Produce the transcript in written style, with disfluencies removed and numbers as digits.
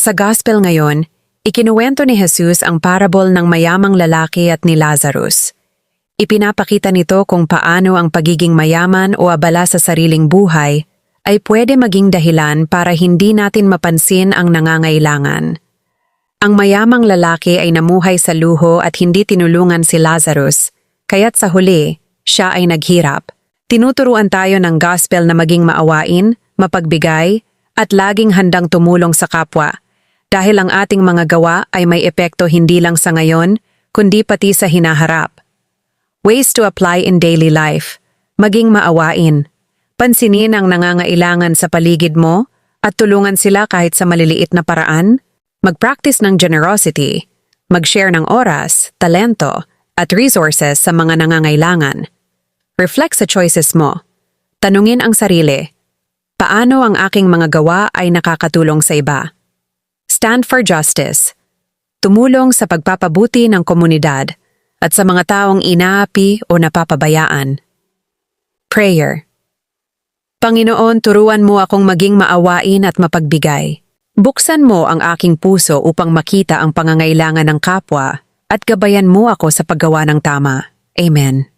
Sa Gospel ngayon, ikinuwento ni Jesus ang parable ng mayamang lalaki at ni Lazarus. Ipinapakita nito kung paano ang pagiging mayaman o abala sa sariling buhay ay pwede maging dahilan para hindi natin mapansin ang nangangailangan. Ang mayamang lalaki ay namuhay sa luho at hindi tinulungan si Lazarus, kaya't sa huli, siya ay naghirap. Tinuturuan tayo ng gospel na maging maawain, mapagbigay, at laging handang tumulong sa kapwa, dahil ang ating mga gawa ay may epekto hindi lang sa ngayon, kundi pati sa hinaharap. Ways to apply in daily life. Maging maawain. Pansinin ang nangangailangan sa paligid mo at tulungan sila kahit sa maliliit na paraan. Mag-practice ng generosity. Mag-share ng oras, talento, at resources sa mga nangangailangan. Reflect sa choices mo. Tanungin ang sarili. Paano ang aking mga gawa ay nakakatulong sa iba? Stand for justice. Tumulong sa pagpapabuti ng komunidad at sa mga taong inaapi o napapabayaan. Prayer. Panginoon, turuan mo akong maging maawain at mapagbigay. Buksan mo ang aking puso upang makita ang pangangailangan ng kapwa at gabayan mo ako sa paggawa ng tama. Amen.